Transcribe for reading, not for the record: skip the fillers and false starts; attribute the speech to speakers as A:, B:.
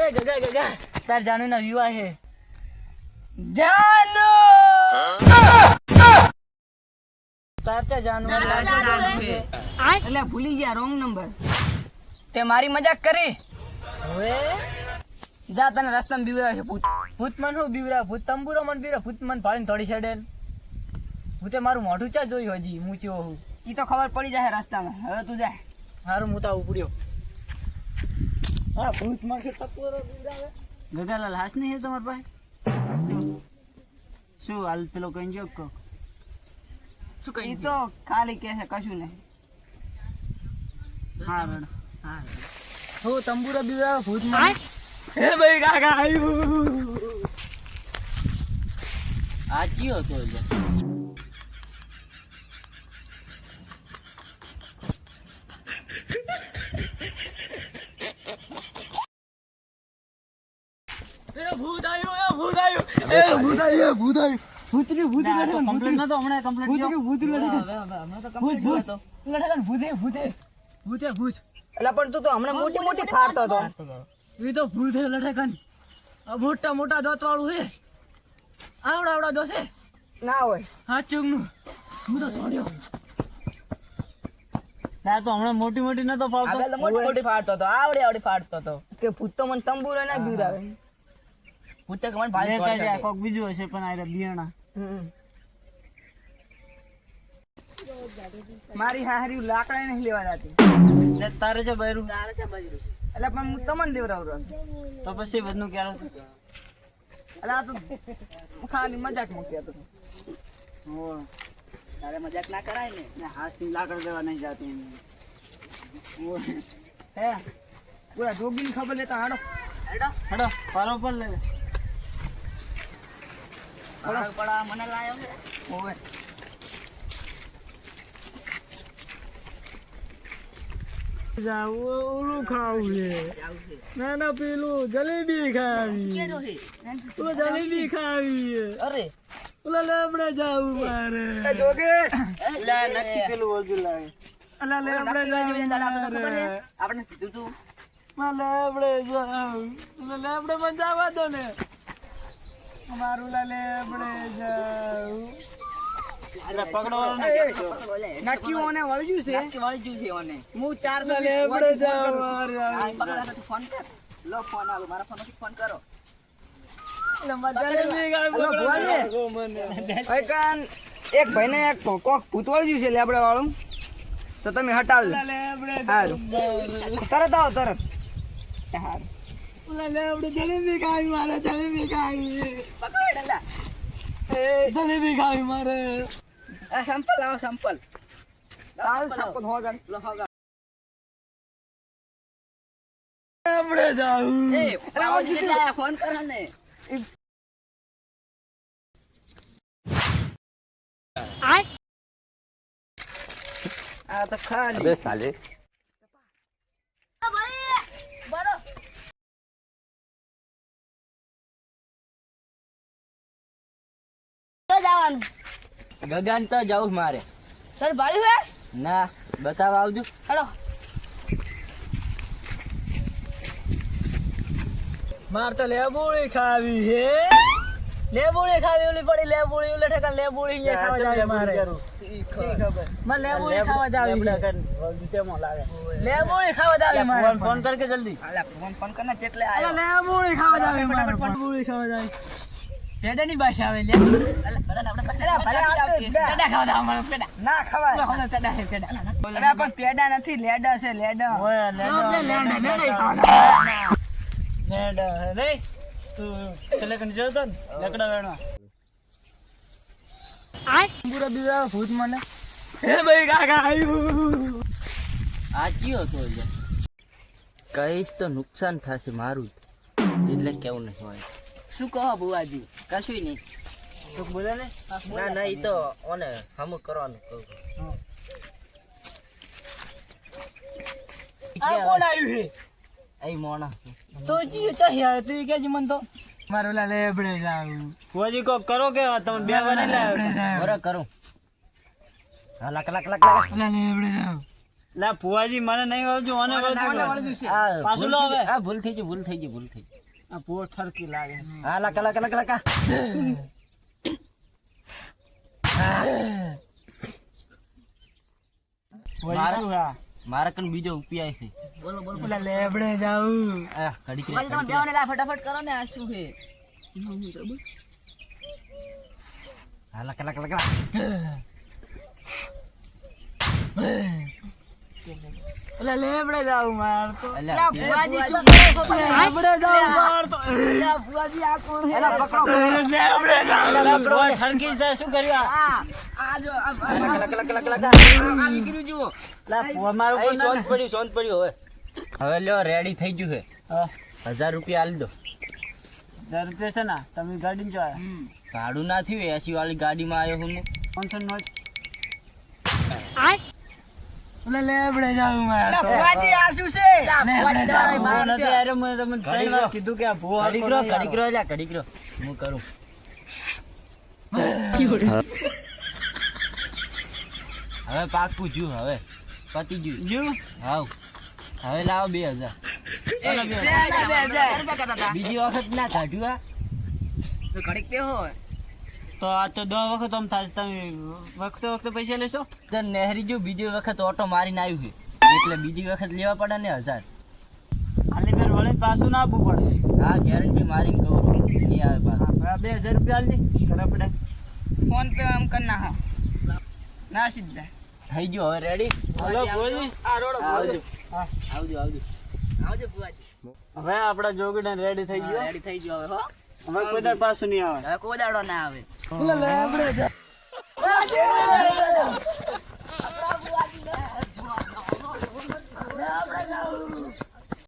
A: ગગા તાર જાનુ ના વિવાહ હે
B: જાનો
A: તાર ચા જાનુ
B: એટલે ભૂલી ગયા રોંગ નંબર તે મારી મજાક કરી
A: હવે
B: જા તને રસ્તામાં બીવરા છે ભૂત
A: ભૂત મન હું બીવરા ભૂત તંબુરો મન બીવરા ભૂત મન ભાળીને થોડી છેડેલ ભૂતે મારું મોઢું ચા જોયું હજી હું ચેવો હું
B: ઈ તો ખબર પડી જાય રસ્તામાં હવે તું જા
A: હારું હું તા ઉપડ્યો હા ભૂત માં કે તપોરો બીવરાવે ગગાલાલ હાસ નહીં હે તમાર પાસે શું હાલ પેલો કઈ જો કો
B: શું કહી તો ખાલી કહે છે કશું નહીં
A: હા મેડમ હા હો તંબુરો બીવરાવે ભૂત માં હે ભાઈ કાકા આવ્યું આ ચિયો તો ભૂત આવ્યું ભૂત આવ્યું ભૂતરી કમ્પ્લીટ નતો હમણાં કમ્પ્લીટ ભૂત
B: એટલે પણ તું તો હમણાં મોટી મોટી ફાડતો હતો
A: એ તો ભૂત હે લઠકન મોટા મોટા દોત વાળું હે આવડા દોસે
B: ના હોય
A: હા ચૂંગનું હું તો છોડ્યો ના તો હમણાં મોટી મોટી નતો ફાડતો
B: મોટી મોટી ફાડતો હતો આવડી ફાડતો હતો કે ભૂત તો મને તંબુરો ના બીવરાવે ભૂત તો મને ભાઈ
A: કોક બીજું હશે પણ આ બિયાણા
B: મારી હારી લાકડા નહીં લેવા જાતી
A: ને તારે છે બૈરું
B: એટલે પણ હું તમને લેવડાવું
A: તો પછી બધું ક્યારે
B: એટલે આ તો ખાલી મજાક મૂકી હતો તારે મજાક ના કરાય ને
A: હાથની લાકડ દેવા નહીં જાતી
B: હે પૂરા ડોગીની ખબર લેતા હાડો
A: હડો પારો પર લે
B: પડા મને લાયો ઓવે
A: ઓલું ખાવું છે ના પેલું જલેબી ખાવી પેલું જલેબી ખાવી
B: અરે
A: પેલા લેબડે જાવું મારે
B: જોગે
A: લા નક્કી પેલું વજુ લાગે અલા લેબડે જાવું
B: આપણે કીધું તું
A: લેબડે જાવું લેબડે માં જવા દો ને મારું લા લેબડે જાવું પકડો
B: નક્કી ઓને વળજ્યું છે ઓને હું 400
A: લેબડે જાવ
B: ફોન કર લો ફોન આલો મારા ફોન થી ફોન કરો એક ભાઈ ને એક કોક ભૂત વળજ્યું છે લેબડા વાળું તો તમે હટાવજો સારું તરત આવો તરત સારું
A: જલેબી ખાવી મારે જલેબી ખાવી જલેબી ખાવી મારે
B: સંપલ આવો સંપલ સંપલ હોગન
A: આપણે જાવું
B: ફોન કરો ને આ તો ખાલી
C: અબે સાલે
A: ગગાન તો જાવું મારે
B: સર ભાડ્યું હે
A: ના બતાવવા આવજો
B: હેડો
A: માર તો લેબુડી ખાવી હે લેબુડી ખાવી ઓલી પડી લેબુડી ઓલે ઠેકા લેબુડી અહીંયા ખાવા જાવે મારે
B: ખબર
A: મને લેબુડી ખાવા જાવે કેમો લાગે લેબુડી ખાવા જાવે મારે ફોન કર કે જલ્દી
B: આલા ફોન કરના ચેટલે
A: અલા
B: આયો
A: લેબુડી ખાવા જાવે મારે લેબુડી ખાવા જાવે પેડાની ભાષા આવે લે પેડા ખાવા જાવ મારે પેડા
B: ના ખવાય
A: પેડા હે પેડા
B: અરે પણ પેડા નથી લેડા છે લેડા
A: ઓય લેડા રે તું ચલે કન જતો ને લકડા વેણવા પૂરા બીજા ભૂત મને હે ભાઈ કાકા આવ્યું આ ચિયો તો કઈશ તો નુકસાન થશે મારું એટલે કેવું નહીં હોય
B: શું કહો બુઆજી
A: કશું નહીં તો બોલે ને ના ઈ તો ઓને હમ કરવાનું કહું આ કોણ આવ્યું છે આઈ મોણા તો જી ચાહી આવે તું કે જી મન તો મારો લા લેબડે જાવું કોજી કો કરો કે તમે બે વાર લાવ બરો કરું હા લક લક લક લક લા લેબડે જાવ
C: લા ફુવાજી મને નહીં વળજો મને વળજો
B: છે.
A: આ
C: પાછું લો
A: ભૂલ થઈ
C: હવે.
A: ગઈ. આ ભૂલ થઈ ગઈ ભૂલ થઈ ગઈ ભૂલ થઈ ગઈ.
C: આ ફુવો ઠરકી લાગે
A: હા લકા લકા લકા લકા
C: ફુવાજી શું હા
A: મારા કન બીજો ઉપાય છે.
C: પેલા લેબડે જાવું
A: આ ઘડીક રે,
B: તમે
A: ઘડીક રે.
B: બેવને લા ફટાફટ કરો ને આ શું છે
A: હા લકા લકા લકા
C: પેલા લેબડે જાવું મારતો
A: અલ્યા,
B: ફુવાજી શું કરો છો તમે
C: લેબડે જાવું મારતો
B: લા ફુવાજી આ કોણ હે
A: એલા પકડો.
C: લેબડે જાવું ફુવો ઠરકી જાય શું કર્યું
B: આ જો
A: લકા લકા લકા લકા લકા.
B: આ વિકર્યું જુઓ
C: લા ફુવા મારું
A: અહીં સોંત પડ્યું સોંત પડ્યું હવે. હવે લ્યો રેડી થઈ ગયું છે.
C: હા
A: 1000 રૂપિયા આલી દો.
C: 1000 રૂપિયા છે ને તમે ગાડીમાં જો આયા
A: ભાડું ના થયું 80 વાળી ગાડીમાં આવ્યો હું.
C: 500 નોટ પેલા લેબડે જાવું મારતો
B: ફુવાજી આ શું છે લા ફુવાજી દોડાઈ
C: ભૂવો
B: બહાર
C: નથી અરે મેં તમને ત્રણ વાર કીધું કે આ ભૂવો
A: ઘડીક
C: હરખો
A: રહો,
C: નહીં
A: ઘડીક રહો, અલ્યા, ઘડીક રહો. હું કરું. હવે પાકું જ્યું હવે પતી ગયું.
C: જો
A: હાવ હવે લાવો 2000. બીજી વખત ના કાઢ્યું આ.
B: તો ઘડીક બે હોય
C: તો આ તો 10 વખત આમ થાય તમે વખતે વખતે પૈસા લેશો
A: તો નહેરી જો બીજી વખત ઓટો મારીને આવ્યું છે એટલે બીજી વખત લેવા પડે ને 1000.
C: આલી ફેર વળે પાછું ના આપવું પડે
A: હા ગેરંટી મારીને કહું નહીં આવે પાછું.
C: આ 2000 રૂપિયા આલી દે કરે પડે
B: ફોન પે આમ કર ના ના સીધા
A: થઈ ગયું હવે રેડી.
C: હલો બોલી
B: આ રોડો
A: આવજો
C: હા
A: આવજો આવજો.
B: આવજો ફુવાજી
C: હવે આપડા જોગડા રેડી થઈ ગયો
B: રેડી થઈ ગયો હવે હો
C: હવે કોઈ દર પાછું નહીં આવે
B: હવે કોઈ દાડો ના આવે
C: લેબડે જા